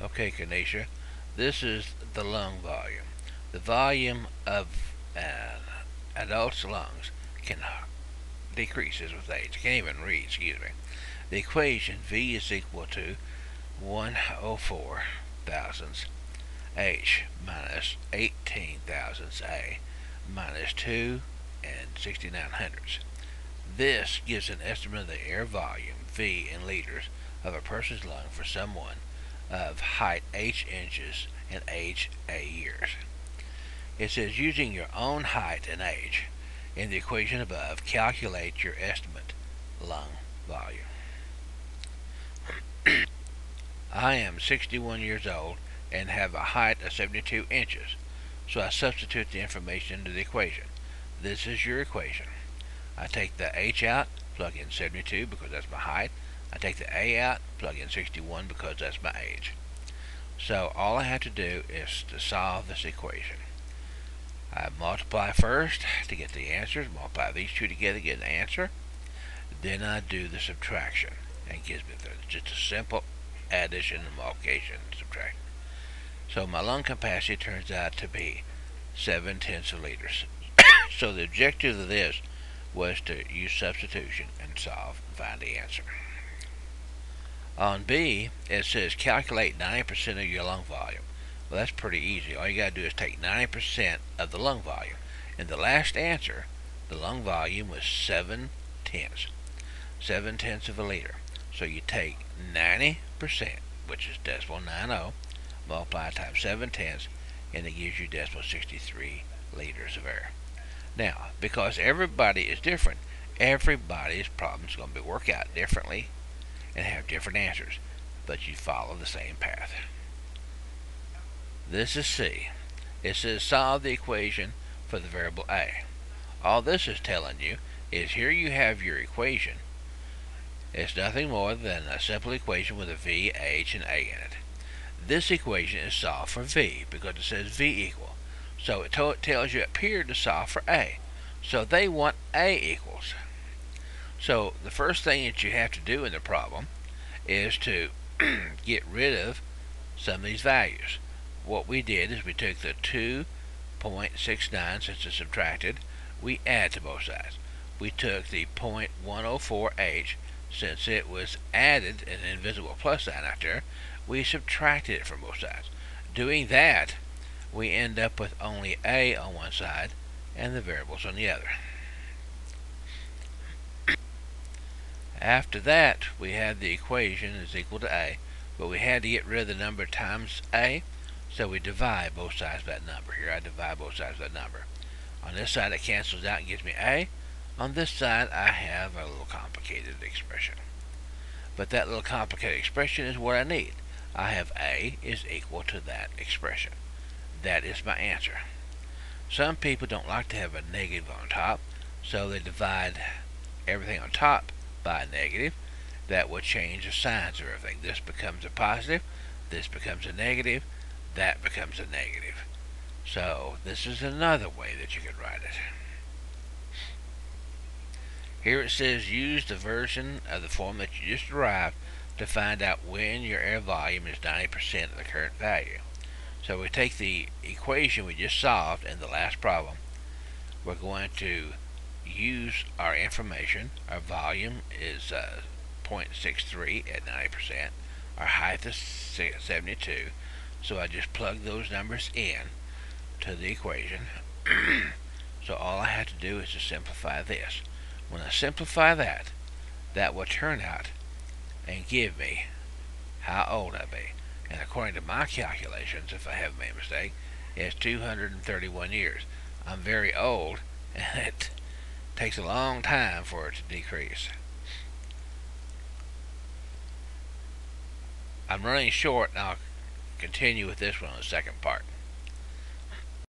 Okay, Kanisha, this is the lung volume. The volume of an adult's lungs can decreases with age. I can't even read, excuse me. The equation V is equal to 104 thousandths H minus 18 thousandths A minus 2 and 69 hundredths. This gives an estimate of the air volume, V, in liters, of a person's lung for someone of height H inches and age A years. It says using your own height and age in the equation above, calculate your estimate lung volume. I am 61 years old and have a height of 72 inches, so I substitute the information into the equation. This is your equation. I take the H out, plug in 72 because that's my height. I take the A out, plug in 61 because that's my age. So all I have to do is to solve this equation. I multiply first to get the answers, multiply these two together to get an answer. Then I do the subtraction and gives me just a simple addition and multiplication and subtraction. So my lung capacity turns out to be 7/10 of liters. So the objective of this was to use substitution and solve and find the answer. On B, it says calculate 90% of your lung volume. Well, that's pretty easy. All you got to do is take 90% of the lung volume. In the last answer, the lung volume was 7/10. 7/10 of a liter. So you take 90%, which is decimal 90, multiply times 7/10, and it gives you decimal 63 liters of air. Now, because everybody is different, everybody's problem is going to be worked out differently and have different answers, but you follow the same path. This is C. It says solve the equation for the variable A. All this is telling you is here you have your equation. It's nothing more than a simple equation with a V, H, and A in it. This equation is solved for V because it says V equal. So it tells you up here to solve for A. So they want A equals. So the first thing that you have to do in the problem is to get rid of some of these values. What we did is we took the 2.69 since it's subtracted, we add to both sides. We took the 0.104H since it was added an invisible plus sign out there, we subtracted it from both sides. Doing that, we end up with only A on one side and the variables on the other. After that, we had the equation is equal to A, but we had to get rid of the number times A, so we divide both sides of that number. Here I divide both sides of that number. On this side it cancels out and gives me A. On this side I have a little complicated expression. But that little complicated expression is what I need. I have A is equal to that expression. That is my answer. Some people don't like to have a negative on top, so they divide everything on top by a negative. That will change the signs of everything. This becomes a positive, this becomes a negative, that becomes a negative. So this is another way that you could write it. Here it says use the version of the form that you just derived to find out when your air volume is 90% of the current value. So we take the equation we just solved in the last problem. We're going to use our information. Our volume is 0.63 at 90%. Our height is 72. So I just plug those numbers in to the equation. So all I have to do is to simplify this. When I simplify that, that will turn out and give me how old I be. And according to my calculations, if I haven't made a mistake, it's 231 years. I'm very old, and it takes a long time for it to decrease. I'm running short, and I'll continue with this one on the second part.